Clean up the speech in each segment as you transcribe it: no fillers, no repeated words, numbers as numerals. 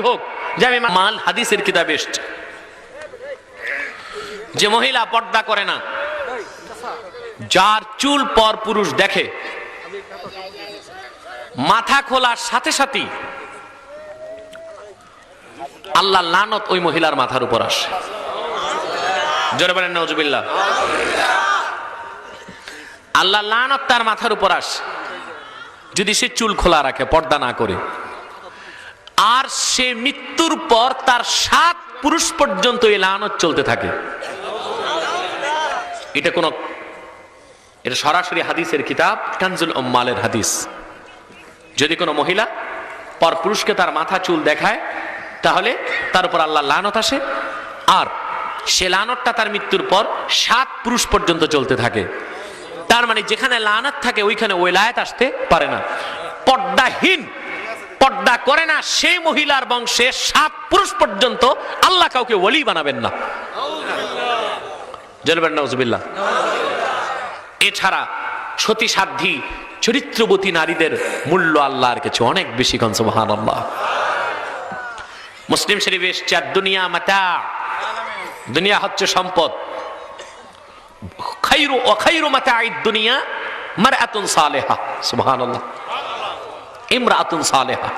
হোক, যে আমি মাল হাদিসের কিতাবে এসেছে যে মহিলা পর্দা করে না, যার চুল পর পুরুষ দেখে, মাথা খোলার সাথে সাথে আল্লাহ লানত ওই মহিলার মাথার উপর আসে। জোরে বলেন নাউজুবিল্লাহ। আল্লাহ লানত তার মাথার উপর আসে যদি সে চুল খোলা রাখে, পর্দা না করে। আর সে মৃত্যুর পর তার 7 পুরুষ পর্যন্ত এই লানত চলতে থাকে। এটা সরাসরি হাদিসের কিতাব কানজুল উম্মালের হাদিস। যদি কোনো মহিলা পর পুরুষকে তার মাথা চুল দেখায়, তাহলে তার উপর আল্লাহ লানত আসে, আর সে লানতটা তার মৃত্যুর পর 7 পুরুষ পর্যন্ত চলতে থাকে। তার মানে যেখানে লানত থাকে ওইখানে ওলায়েত আসতে পারে না। পর্দাহীন, পর্দা করে না সেই মহিলার বংশে 7 পুরুষ পর্যন্ত আল্লাহ কাউকে ওলি বানাবেন না। জলবেন নাউজুবিল্লাহ। এছাড়া সতী সাধ্বী চরিত্রবতী নারীদের মূল্য আল্লাহর কাছে অনেক বেশি। কোন সুবহানাল্লাহ। মুসলিম শরীফে এসেছে দুনিয়া মাতা, দুনিয়া হচ্ছে সম্পদ। খায়রু ওয়া খায়রু মাতাঈদ দুনিয়া মারআতুন সালেহা। সুবহানাল্লাহ। ইমরাআতুন সালেহা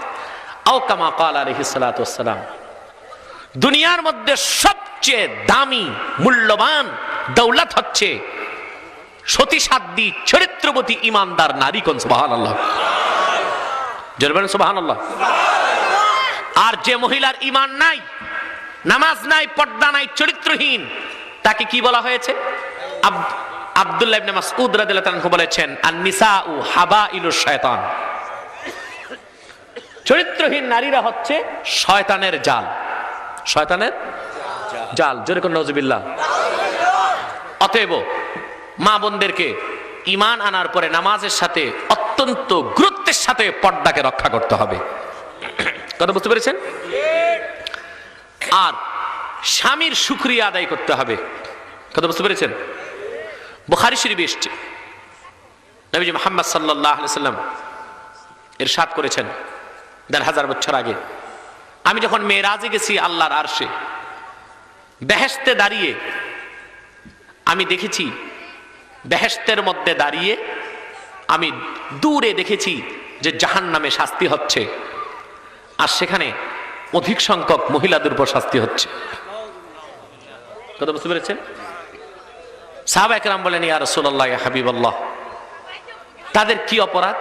আও কামা ক্বালা আলাইহিস সালাতু ওয়াস সালাম। দুনিয়ার মধ্যে সবচেয়ে দামি মূল্যবান দৌলত হচ্ছে সতী সাধ্বী চরিত্রবতী ইমানদার নারী। কোন সুবহানাল্লাহ। জোরে বলেন সুবহানাল্লাহ। আর যে মহিলার ঈমান নাই, নামাজ নাই, পর্দা নাই, চরিত্রহীন, তাকে কি বলা হয়েছে? আব্দুল্লাহ ইবনে মাসউদ রাদিয়াল্লাহু আনহু বলেছেন, আন-নিসাউ হাবাইলুশ শায়তান। চরিত্রহীন নারীরা হচ্ছে শয়তানের জাল। শয়তানের জাল। জোরে কোন নাউজুবিল্লাহ। অতএব মা বোনদেরকে ঈমান আনার পরে নামাজের সাথে অত্যন্ত গুরুত্বের সাথে পর্দাকে রক্ষা করতে হবে। কথা বুঝতে পেরেছেন? আর স্বামীর শুকরিয়া আদায় করতে হবে। কথা বুঝতে পেরেছেন? বুখারী শরীফে এসেছে, নবীজি মুহাম্মদ সাল্লাল্লাহু আলাইহি ওয়াসাল্লাম ইরশাদ করেছেন ১,৫০০ বছর আগে, আমি যখন মেরাজে গেছি আল্লাহর আরশে, বেহেশতে দাঁড়িয়ে আমি দেখেছি, বেহেশতের মধ্যে দাঁড়িয়ে আমি দূরে দেখেছি যে জাহান্নামে শাস্তি হচ্ছে, আর সেখানে অধিক সংখ্যক মহিলাদের উপর শাস্তি হচ্ছে। কথা বুঝতে পেরেছেন? সাহাবা একরাম বলেন, ইয়া রাসূলুল্লাহ, ইয়া হাবিবাল্লাহ, তাদের কি অপরাধ?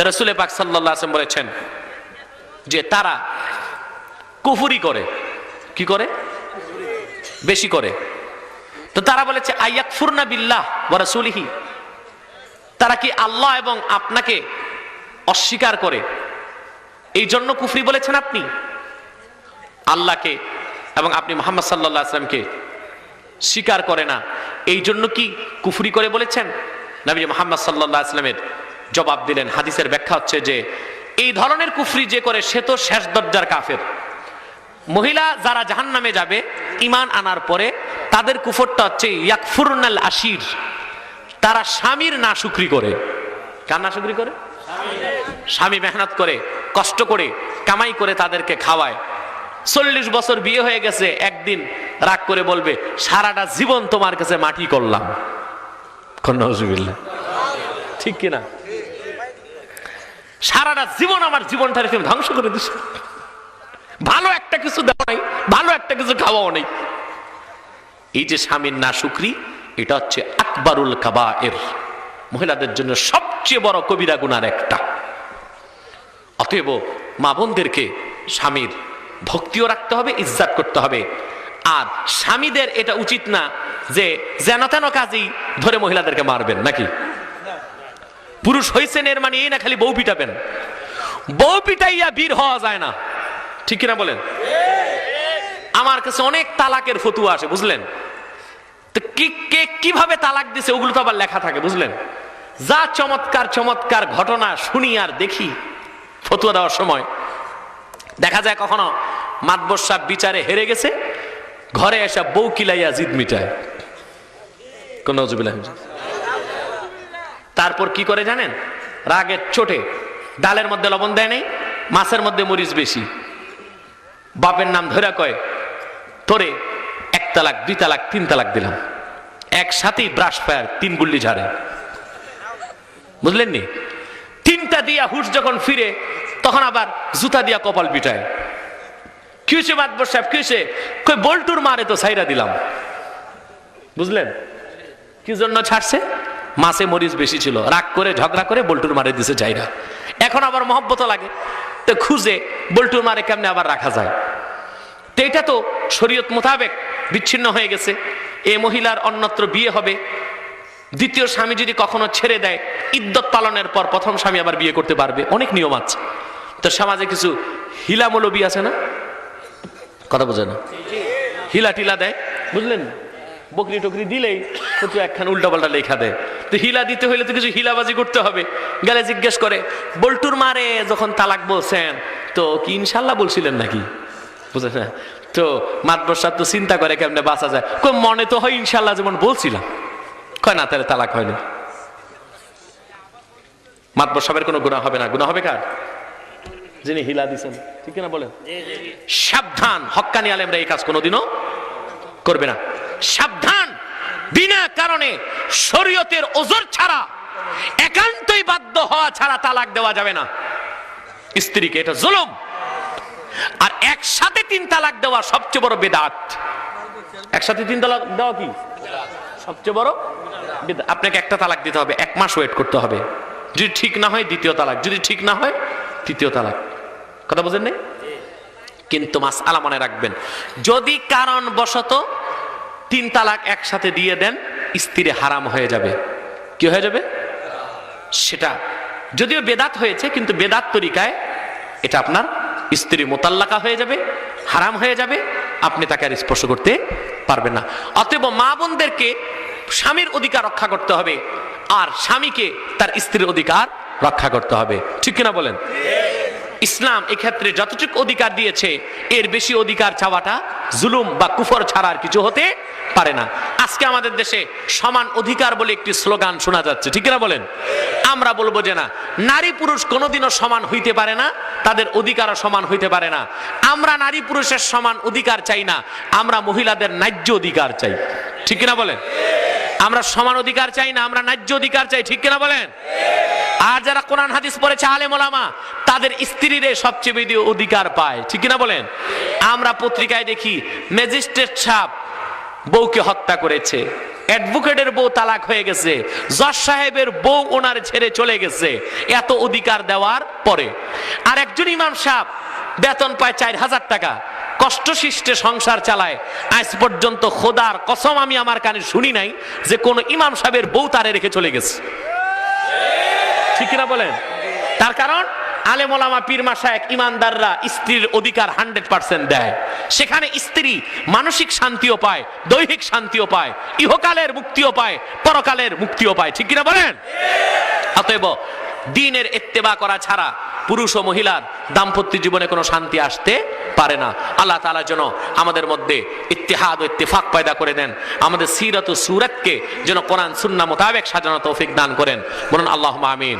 রাসূল পাক সাল্লাল্লাহু আলাইহি ওয়াসাল্লাম বলেছেন যে তারা কুফরি করে। কি করে? বেশি করে। তো তারা বলেছে, আয়াকফুরনা বিল্লাহ ওয়া রাসূলিহি, তারা কি আল্লাহ এবং আপনাকে অস্বীকার করে, এই জন্য কুফরি বলেছেন আপনি? আল্লাহকে এবং আপনি মুহাম্মদ সাল্লাল্লাহু আলাইহি ওয়াসাল্লামকে স্বীকার করে না, এই জন্য কি কুফরি করে বলেছেন? নবী মুহাম্মদ সাল্লাল্লাহু আলাইহি ওয়াসাল্লামের জবাব দিলেন, হাদিসের ব্যাখ্যা হচ্ছে যে এই ধরনের কুফরি যে করে সে তো শেষ দরজার কাফের। মহিলা যারা জাহান্নামে যাবে ঈমান আনার পরে, তাদের কুফরটা হচ্ছে ইয়াকফুরনাল আশির, তারা স্বামীর নাশুকরি করে। কার নাশুকরি করে? স্বামী মেহনত করে, কষ্ট করে, কামাই করে তাদেরকে খাওয়ায়। 40 বছর বিয়ে হয়ে গেছে, একদিন রাগ করে বলবে, সারাটা জীবন তোমার কাছে মাটি করলাম। ঠিক কিনা? সারাটা জীবন আমার জীবনটারে তুমি ধ্বংস করে দিস, ভালো একটা কিছু দেওয়া নাই, ভালো একটা কিছু খাওয়াও নেই। এই যে স্বামীর নাশুকরি, এটা হচ্ছে আকবারুল কাবায়ের, মহিলাদের জন্য সবচেয়ে বড় কবিরা গুনার একটা। অতএব মা বোনদেরকে স্বামীর ভক্তিও রাখতে হবে, ইজ্জত করতে হবে। আর স্বামীদের এটা উচিত না যে যেন তেন কাজেই ধরে মহিলাদেরকে মারবেন নাকি। পুরুষ হইছেন এর মানে এই না খালি বউ পিটাবেন। বউ পিটাইয়া বীর হওয়া যায় না, ঠিক কিনা বলেন? আমার কাছে অনেক তালাকের ফতুয়া আসে, বুঝলেন? তো কে কিভাবে তালাক দিছে ওগুলো তো আবার লেখা থাকে, বুঝলেন? যা চমৎকার চমৎকার ঘটনা শুনি আর দেখি ফতুয়া দেওয়ার সময়। দেখা যায় কখনো মাতবর সাহেব বিচারে হেরে গেছে, ঘরে এসে বউ কিলাইয়া জিদ মিটায়। কোন তারপর কি করে জানেন? রাগের চোটে ডালের মধ্যে লবণ দেয় নাই, মাছের মধ্যে মরিচ বেশি, বাপের নাম ধরে কয় তোরে 1 তালাক 2 তালাক 3 তালাক দিলাম, একসাথেই ব্রাশ ফায়ার 3 গুল্লি ঝাড়ে, বুঝলেন নি? 3টা দিয়া হুশ যখন ফিরে তখন আবার জুতা দিয়া কপাল পিটায়। কি হয়েছে মাতবর সাহেব, কি হয়েছে? কই বল্টুর মারে তো ছাইরা দিলাম। বুঝলেন কি জন্য ছাড়ছে? মাছে মরিচ বেশি ছিল, রাগ করে ঝগড়া করে বল্টুর মারে দিছে ছাইরা। এখন আবার মহব্বত লাগে, তো খুঁজে বল্টুর মারে কেমনে আবার রাখা যায়। তো এটা তো শরীয়ত মোতাবেক বিচ্ছিন্ন হয়ে গেছে। এই মহিলার অন্যত্র বিয়ে হবে। দ্বিতীয় স্বামী যদি কখনো ছেড়ে দেয়, ইদ্যত পালনের পর প্রথম স্বামী আবার বিয়ে করতে পারবে। অনেক নিয়ম আছে। তো সমাজে কিছু হিলা মৌলবি আছে না, কথা বোঝে না, হিলা টিলা দেয়, বুঝলেন? বকরি টকরি দিলেই তো একখান উল্টা পাল্টা লেখা দেয়। তো হিলা দিতে হইলে তো কিছু হিলাবাজি করতে হবে। গেলে জিজ্ঞেস করে বল্টুর মারে যখন তালাক বলছেন তো কি ইনশাল্লাহ বলছিলেন নাকি? বুঝলেন না? তো মাতবর সাহেব তো চিন্তা করে কেমনে বাঁচা যায়। কই মনে তো হয় ইনশাল্লাহ যেমন বলছিলাম। কয় না, তাহলে তালাক হয়নি। মাতবর সাহেবের কোনো গুনাহ হবে না। গুনাহ হবে কার? যিনি হিলা দিছেন। ঠিক না বলেন? সাবধান, হক্কানি আলেমরা এই কাজ কোনোদিনও করবে না। সাবধান, বিনা কারণে শরীয়তের ওজর ছাড়া, একান্তই বাধ্য হওয়া ছাড়া তালাক দেওয়া যাবে না স্ত্রীকে। এটা জুলুম। আর একসাথে 3 তালাক দেওয়া সবচেয়ে বড় বিদআত। একসাথে 3 তালাক দেওয়া কি সবচেয়ে বড় বিদআত। আপনাকে একটা তালাক দিতে হবে, 1 মাস ওয়েট করতে হবে। যদি ঠিক না হয় দ্বিতীয় তালাক, যদি ঠিক না হয় তৃতীয় তালাক। কথা বুঝেন নাই? কিন্তু মাসআলা মনে রাখবেন, যদি কারণবশত 3 তালাক একসাথে দিয়ে দেন, স্ত্রী হারাম হয়ে যাবে। কি হয়ে যাবে? সেটা যদিও বেদাত হয়েছে, কিন্তু বেদাত তরিকায় এটা আপনার স্ত্রী মোতাল্লাকা হয়ে যাবে, হারাম হয়ে যাবে, আপনি তাকে আর স্পর্শ করতে পারবেন না। অতএব মা বোনদেরকে স্বামীর অধিকার রক্ষা করতে হবে, আর স্বামীকে তার স্ত্রীর অধিকার রক্ষা করতে হবে। ঠিক কিনা বলেন? ইসলাম এক্ষেত্রে যতটুকু অধিকার দিয়েছে, এর বেশি অধিকার চাওয়াটা জুলুম বা কুফর ছাড়া আর কিছু হতে পারে না। আজকে আমাদের দেশে সমান অধিকার বলে একটি স্লোগান শোনা যাচ্ছে। ঠিক না বলেন? আমরা বলবো যে না, নারী পুরুষ কোনোদিনও সমান হইতে পারে না, তাদের অধিকারও সমান হইতে পারে না। আমরা নারী পুরুষের সমান অধিকার চাই না, আমরা মহিলাদের ন্যায্য অধিকার চাই। ঠিক কিনা বলেন? আমরা সমান অধিকার চাই না, আমরা ন্যায্য অধিকার চাই। ঠিক কিনা বলেন? আর যারা কোরআন হাদিস পড়েছে, আলেম ওলামা, তাদের স্ত্রীরে সবচেয়ে বেশি অধিকার পায়। ঠিক কিনা বলেন? আমরা পত্রিকায় দেখি ম্যাজিস্ট্রেট সাহেব বউকে হত্যা করেছে, অ্যাডভোকেটের বউ তালাক হয়ে গেছে, জজ সাহেবের বউ ওনার ছেড়ে চলে গেছে, এত অধিকার দেওয়ার পরে। আর একজন ইমাম সাহেব বেতন পায় 4000 টাকা, কষ্ট সৃষ্টে সংসার চালায়। আজ পর্যন্ত খোদার কসম আমি আমার কানে শুনি নাই যে কোন ইমাম সাহেবের বউ তারে রেখে চলে গেছে। ঠিক কিনা বলেন? তার কারণ আলেম ওলামা পীর মাশায়েখ ইমানদাররা স্ত্রীর অধিকার 100% দেয়। সেখানে স্ত্রী মানসিক শান্তিও পায়, দৈহিক শান্তিও পায়, ইহকালের মুক্তিও পায়, পরকালের মুক্তিও পায়। ঠিক কিনা বলেন? অতএব দ্বীনের ইত্তেবা করা ছাড়া পুরুষ ও মহিলার দাম্পত্য জীবনে কোনো শান্তি আসতে পারে না। আল্লাহ তাআলা যেন আমাদের মধ্যে ইত্তেহাদ ও ইত্তেফাক পয়দা করে দেন, আমাদের সিরাত ও সুরাতকে যেন কোরআন সুন্নাহ মোতাবেক সাজানো তৌফিক দান করেন। বলুন আল্লাহুম্মা আমিন।